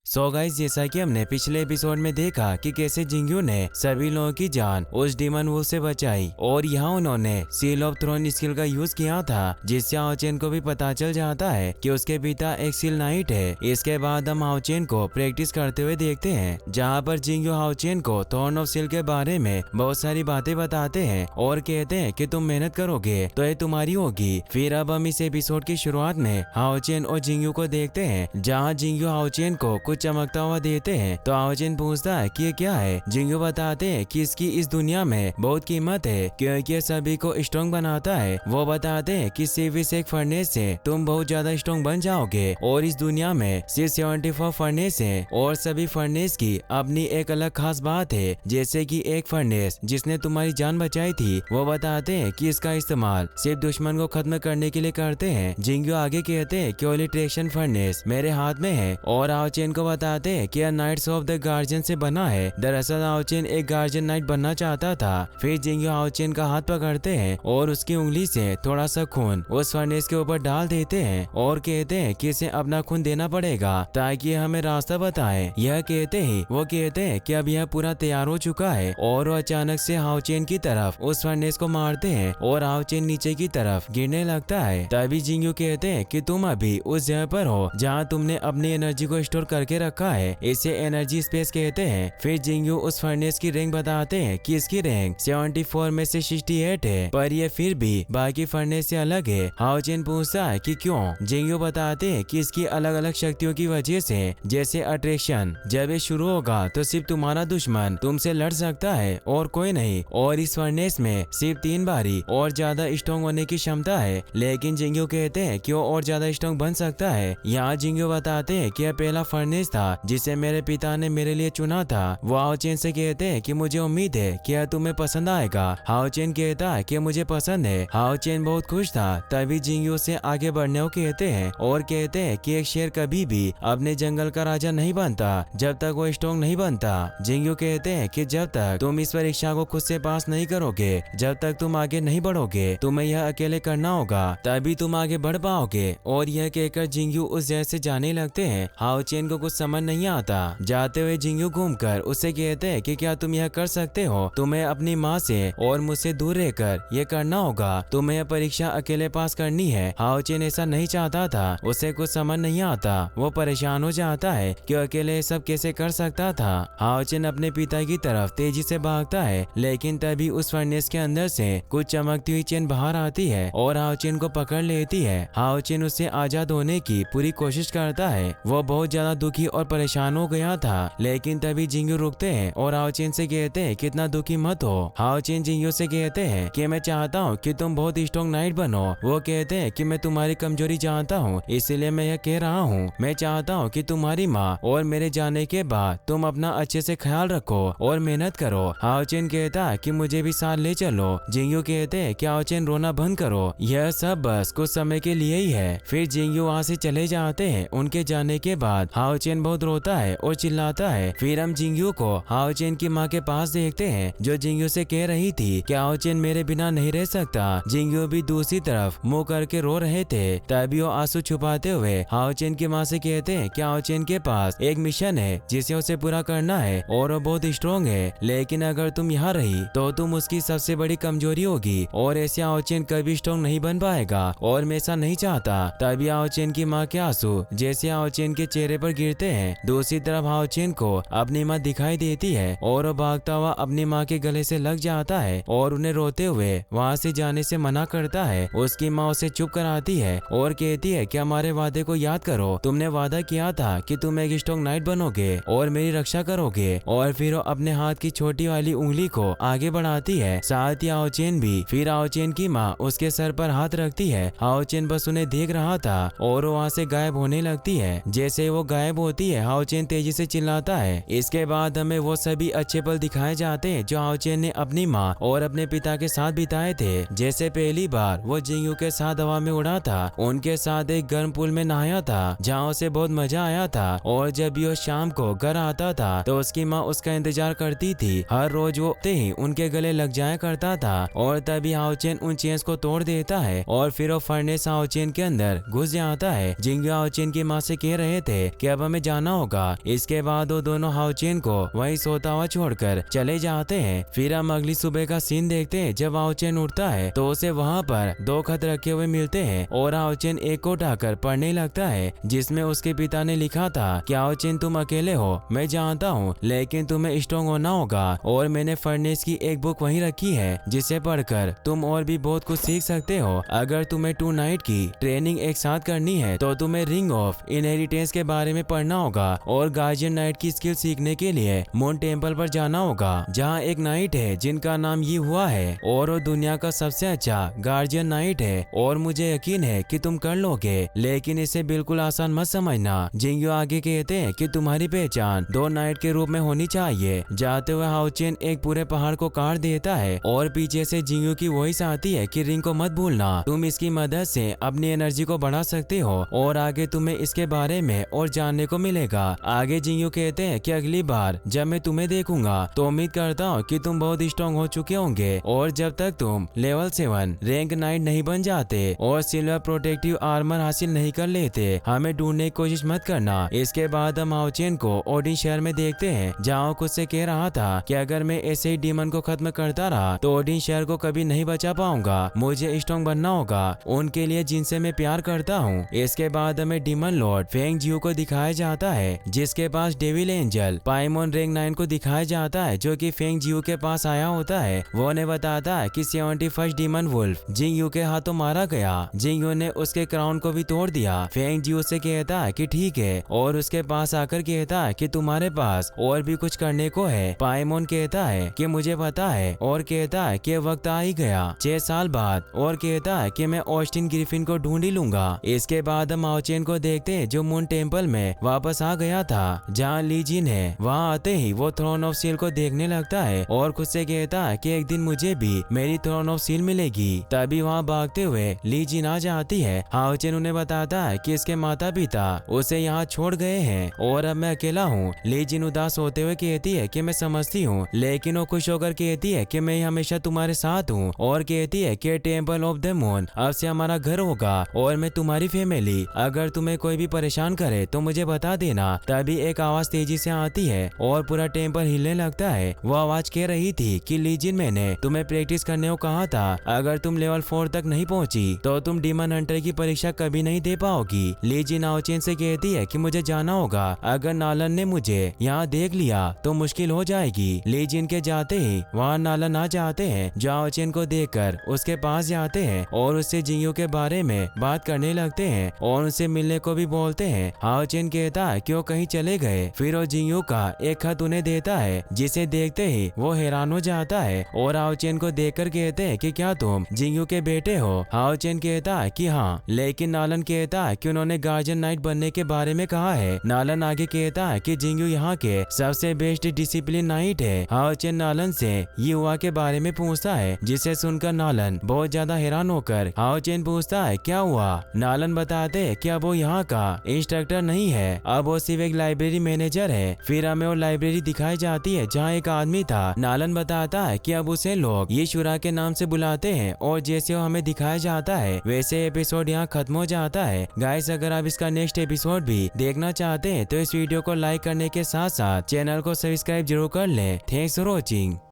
So guys, जैसा कि हमने पिछले एपिसोड में देखा कि कैसे जिंगयू ने सभी लोगों की जान उस डीमन वुल्फ से बचाई और यहाँ उन्होंने सील ऑफ थ्रोन स्किल का यूज किया था, जिससे हाओचेन को भी पता चल जाता है कि उसके पिता एक सील नाइट है। इसके बाद हम हाओचेन को प्रैक्टिस करते हुए देखते हैं, जहाँ पर जिंगयू हाओचेन को थॉर्न ऑफ सील के बारे में बहुत सारी बातें बताते हैं और कहते हैं कि तुम मेहनत करोगे तो ये तुम्हारी होगी। फिर अब हम इस एपिसोड की शुरुआत में हाओचेन और जिंगयू को देखते हैं, जहाँ जिंगयू हाओचेन को कुछ चमकता हुआ देते हैं तो हाओचेन पूछता है कि ये क्या है। जिंगयू बताते हैं कि इसकी इस दुनिया में बहुत कीमत है क्योंकि ये सभी को स्ट्रॉन्ग बनाता है। वो बताते हैं कि सिर्फ इस एक फर्नेस से तुम बहुत ज्यादा स्ट्रॉन्ग बन जाओगे और इस दुनिया में सिर्फ 74 फर्नेस है और सभी फर्नेस की अपनी एक अलग खास बात है। जैसे कि एक फर्नेस जिसने तुम्हारी जान बचाई थी, वो बताते हैं कि इसका इस्तेमाल सिर्फ दुश्मन को खत्म करने के लिए करते हैं। जिंगयू आगे कहते हैं कि ओलिट्रेशन फर्नेस मेरे हाथ में है और हाओचेन को बताते हैं कि यह नाइट्स ऑफ द गार्जियन से बना है। दरअसल हाओचेन एक गार्जियन नाइट बनना चाहता था। फिर जिंगयू हाओचेन का हाथ पकड़ते हैं और उसकी उंगली से थोड़ा सा खून उस फर्नेस के ऊपर डाल देते हैं और कहते हैं कि इसे अपना खून देना पड़ेगा ताकि हमें रास्ता बताए। यह कहते ही वो कहते हैं कि अब यह पूरा तैयार हो चुका है और वो अचानक से हाओचेन की तरफ उस फर्नेस को मारते हैं और हाओचेन नीचे की तरफ गिरने लगता है। तभी जिंगयू कहते हैं कि तुम अभी उस जगह पर हो जहाँ तुमने अपनी एनर्जी को स्टोर करके रखा है, इसे एनर्जी स्पेस कहते हैं। फिर जिंगयू उस फर्नेस की रैंक बताते हैं कि इसकी रैंक 74 में से 68 है, पर ये फिर भी बाकी फर्नेस से अलग है। हाओचेन पूछता है कि क्यों। जिंगयू बताते हैं कि इसकी अलग अलग शक्तियों की वजह से, जैसे अट्रैक्शन, जब ये शुरू होगा तो सिर्फ तुम्हारा दुश्मन तुमसे लड़ सकता है और कोई नहीं, और इस फर्नेस में सिर्फ 3 बारी और ज्यादा स्ट्रॉन्ग होने की क्षमता है। लेकिन जिंगयू कहते हैं कि वो और ज्यादा स्ट्रॉन्ग बन सकता है। यहाँ जिंगयू बताते हैं कि यह पहला फर्नेस था जिसे मेरे पिता ने मेरे लिए चुना था। वो हाओचेन से कहते हैं कि मुझे उम्मीद है कि यह तुम्हें पसंद आएगा। हाओचेन कहता है कि मुझे पसंद है। हाओचेन बहुत खुश था। तभी जिंगयू से आगे बढ़ने को कहते हैं और कहते हैं कि एक शेर कभी भी अपने जंगल का राजा नहीं बनता जब तक वो स्ट्रॉन्ग नहीं बनता। जिंगयू कहते हैं कि जब तक तुम इस परीक्षा को खुद से पास नहीं करोगे, जब तक तुम आगे नहीं बढ़ोगे, तुम्हें यह अकेले करना होगा, तभी तुम आगे बढ़ पाओगे। और यह कहकर जिंगयू उस जगह से जाने लगते हैं। हाओचेन को कुछ समझ नहीं आता। जाते हुए जिंगयू घूमकर उससे कहते हैं कि क्या तुम यह कर सकते हो। तुम्हें अपनी माँ से और मुझसे दूर रहकर यह करना होगा। तुम्हें यह परीक्षा अकेले पास करनी है। हाओचेन ऐसा नहीं चाहता था। उसे कुछ समझ नहीं आता। वो परेशान हो जाता है कि अकेले ये सब कैसे कर सकता था। हाओचेन अपने पिता की तरफ तेजी से भागता है, लेकिन तभी उस फर्नेस के अंदर से कुछ चमकती हुई चेन बाहर आती है और हाओचेन को पकड़ लेती है। हाओचेन उससे आजाद होने की पूरी कोशिश करता है। वो बहुत ज्यादा दुखी और परेशान हो गया था, लेकिन तभी जिंगयू रुकते हैं और हाओचेन से कहते हैं कि इतना दुखी मत हो। हाओचेन जिंगयू से कहते हैं कि मैं चाहता हूँ कि तुम बहुत स्ट्रॉन्ग नाइट बनो। वो कहते हैं कि मैं तुम्हारी कमजोरी जानता हूँ, इसलिए मैं यह कह रहा हूँ। मैं चाहता हूँ कि तुम्हारी माँ और मेरे जाने के बाद तुम अपना अच्छे से ख्याल रखो और मेहनत करो। हाओचेन कहता है कि मुझे भी साथ ले चलो। जिंगयू कहते हैं कि हाओचेन रोना बंद करो, यह सब बस कुछ समय के लिए ही है। फिर जिंगयू वहाँ से चले जाते हैं। उनके जाने के बाद हाओचेन बहुत रोता है और चिल्लाता है। फिर हम जिंगयू को हाओचेन की माँ के पास देखते हैं, जो जिंगयू से कह रही थी कि हाओचेन मेरे बिना नहीं रह सकता। जिंगयू भी दूसरी तरफ मुंह करके रो रहे थे। तभी वो आंसू छुपाते हुए हाओचेन की माँ से कहते हैं कि हाओचेन के पास एक मिशन है जिसे उसे पूरा करना है और वो बहुत स्ट्रॉन्ग है, लेकिन अगर तुम यहाँ रही तो तुम उसकी सबसे बड़ी कमजोरी होगी और ऐसे हाओचेन कभी स्ट्रॉन्ग नहीं बन पाएगा और मैं ऐसा नहीं चाहता। तभी हाओचेन की माँ के आंसू जैसे हाओचेन के चेहरे पर गिरते हैं। दूसरी तरफ हाओचेन को अपनी माँ दिखाई देती है और वो भागता हुआ अपनी माँ के गले से लग जाता है और उन्हें रोते हुए वहाँ से जाने से मना करता है। उसकी माँ उसे चुप कराती है और कहती है कि हमारे वादे को याद करो। तुमने वादा किया था कि तुम एक स्ट्रॉन्ग नाइट बनोगे और मेरी रक्षा करोगे। और फिर वो अपने हाथ की छोटी वाली उंगली को आगे बढ़ाती है, साथ ही हाओचेन भी। फिर हाओचेन की माँ उसके सर पर हाथ रखती है। हाओचेन बस उन्हें देख रहा था और वो वहाँ से गायब होने लगती है। जैसे वो गायब होती है, हाओचेन तेजी से चिल्लाता है। इसके बाद हमें वो सभी अच्छे पल दिखाए जाते हैं जो हाओचेन ने अपनी माँ और अपने पिता के साथ बिताए थे। जैसे पहली बार वो जिंगयू के साथ हवा में उड़ा था, उनके साथ एक गर्म पूल में नहाया था जहाँ उसे बहुत मजा आया था। और जब भी वो शाम को घर आता था तो उसकी माँ उसका इंतजार करती थी। हर रोज वो ही उनके गले लग जाया करता था और तभी हाओचेन उन चेन्स को तोड़ देता है और फिर वो फर्नेस हाओचेन के अंदर घुस जाता है। जिंगयू हाओचेन की माँ से कह रहे थे कि अब हमें में जाना होगा। इसके बाद वो दोनों हाओचेन को वहीं सोता हुआ छोड़कर चले जाते हैं। फिर हम अगली सुबह का सीन देखते हैं। जब हाओचेन उठता है तो उसे वहाँ पर 2 खत रखे हुए मिलते हैं और हाओचेन एक को उठाकर पढ़ने लगता है, जिसमें उसके पिता ने लिखा था कि हाओचेन तुम अकेले हो, मैं जानता हूँ, लेकिन तुम्हें स्ट्रॉन्ग होना होगा और मैंने फर्नेस की एक बुक वहीं रखी है जिसे पढ़कर तुम और भी बहुत कुछ सीख सकते हो। अगर तुम्हें 2 नाइट की ट्रेनिंग एक साथ करनी है तो तुम्हें रिंग ऑफ इनहेरिटेंस के बारे में पढ़ना होगा और गार्जियन नाइट की स्किल सीखने के लिए मून टेम्पल पर जाना होगा, जहाँ एक नाइट है जिनका नाम ये हुआ है और वो दुनिया का सबसे अच्छा गार्जियन नाइट है और मुझे यकीन है कि तुम कर लोगे, लेकिन इसे बिल्कुल आसान मत समझना। जिंगयो आगे कहते हैं कि तुम्हारी पहचान 2 नाइट के रूप में होनी चाहिए। जाते हुए हाओचेन एक पूरे पहाड़ को काट देता है और पीछे से जिंगयो की वॉइस आती है कि रिंग को मत भूलना, तुम इसकी मदद से अपनी एनर्जी को बढ़ा सकते हो और आगे तुम्हें इसके बारे में और जानने को मिलेगा। आगे जिंगयो कहते हैं कि अगली बार जब मैं तुम्हें देखूंगा तो उम्मीद करता हूँ कि तुम बहुत स्ट्रॉन्ग हो चुके होंगे और जब तक तुम लेवल 7 रैंक 9 नहीं बन जाते और सिल्वर प्रोटेक्टिव आर्मर हासिल नहीं कर लेते, हमें ढूंढने की कोशिश मत करना। इसके बाद हम हाओचेन को ओडिन शहर में देखते हैं, जहाँ खुद से कह रहा था कि अगर मैं ऐसे ही डीमन को खत्म करता रहा तो ओडिन शहर को कभी नहीं बचा पाऊंगा, मुझे स्ट्रॉन्ग बनना होगा उनके लिए जिनसे मैं प्यार करता हूँ। इसके बाद हमें डीमन लॉर्ड फेंग जियो को दिखाया जाता है, जिसके पास डेविल एंजल पाइमोन रैंक 9 को दिखाया जाता है, जो कि फेंग जियो के पास आया होता है। वो ने बताता है कि 71 डीमन वुल्फ जिंगयू के हाथों मारा गया। जिंगयू ने उसके क्राउन को भी तोड़ दिया। फेंग जियो से कहता है कि ठीक है और उसके पास आकर कहता है कि तुम्हारे पास और भी कुछ करने को है। पाइमोन कहता है कि मुझे पता है और कहता है कि वक्त आ ही गया 6 साल बाद और कहता है कि मैं ऑस्टिन ग्रिफिन को ढूंढ ही लूंगा। इसके बाद हम हाओचेन को देखते हैं जो मून टेम्पल में वापस आ गया था, जहाँ ली जिन है। वहाँ आते ही वो थ्रोन ऑफ सील को देखने लगता है और खुद से कहता है कि एक दिन मुझे भी मेरी थ्रोन ऑफ सील मिलेगी। तभी वहाँ भागते हुए ली जिन आ जाती है। हाओचेन उन्हें बताता है कि इसके माता पिता उसे यहाँ छोड़ गए हैं और अब मैं अकेला हूँ। ली जिन उदास होते हुए कहती है कि मैं समझती हूँ, लेकिन वो खुश होकर कहती है कि मैं हमेशा तुम्हारे साथ हूँ और कहती है कि टेम्पल ऑफ द मून अब से हमारा घर होगा और मैं तुम्हारी फैमिली। अगर तुम्हें कोई भी परेशान करे तो मुझे बता देना। तभी एक आवाज तेजी से आती है और पूरा टेम्पल हिलने लगता है। वो आवाज कह रही थी कि ली जिन मैंने तुम्हें प्रैक्टिस करने को कहा था, अगर तुम लेवल 4 तक नहीं पहुंची तो तुम डीमन हंटर की परीक्षा कभी नहीं दे पाओगी। ली जिन हाओचेन से कहती है कि मुझे जाना होगा, अगर नालन ने मुझे यहाँ देख लिया तो मुश्किल हो जाएगी। ली जिन के जाते ही वहाँ नालन आ जाते हैं, जो हाओचेन को देखकर उसके पास जाते हैं और उससे जिंगयू के बारे में बात करने लगते हैं और उनसे मिलने को भी बोलते हैं। हाओचेन कहता है कि वो कहीं चले गए। फिर वो जिंगयू का एक खत उन्हें देता है, जिसे देखते ही वो हैरान हो जाता है और हाओचेन को देखकर कहते हैं कि क्या तुम जिंगयू के बेटे हो। हाओचेन कहता है कि हाँ, लेकिन नालन कहता है कि उन्होंने गार्जियन नाइट बनने के बारे में कहा है। नालन आगे कहता है कि जिंगयू यहाँ के सबसे बेस्ट डिसिप्लिन नाइट है। हाओचेन नालन से ये हुआ के बारे में पूछता है, जिसे सुनकर नालन बहुत ज्यादा हैरान होकर हाओचेन पूछता है क्या हुआ। नालन बताते हैं कि अब वो यहाँ का इंस्ट्रक्टर नहीं है, अब वो सिर्फ एक लाइब्रेरी मैनेजर है। फिर हमें वो लाइब्रेरी दिखाई जाती है जहाँ एक आदमी था। नालन बताता है कि अब उसे लोग ये शुरा के नाम से बुलाते हैं और जैसे वो हमें दिखाया जाता है वैसे एपिसोड यहाँ खत्म हो जाता है। गाइस, अगर आप इसका नेक्स्ट एपिसोड भी देखना चाहते हैं तो इस वीडियो को लाइक करने के साथ साथ चैनल को सब्सक्राइब जरूर कर लें। Thanks for watching.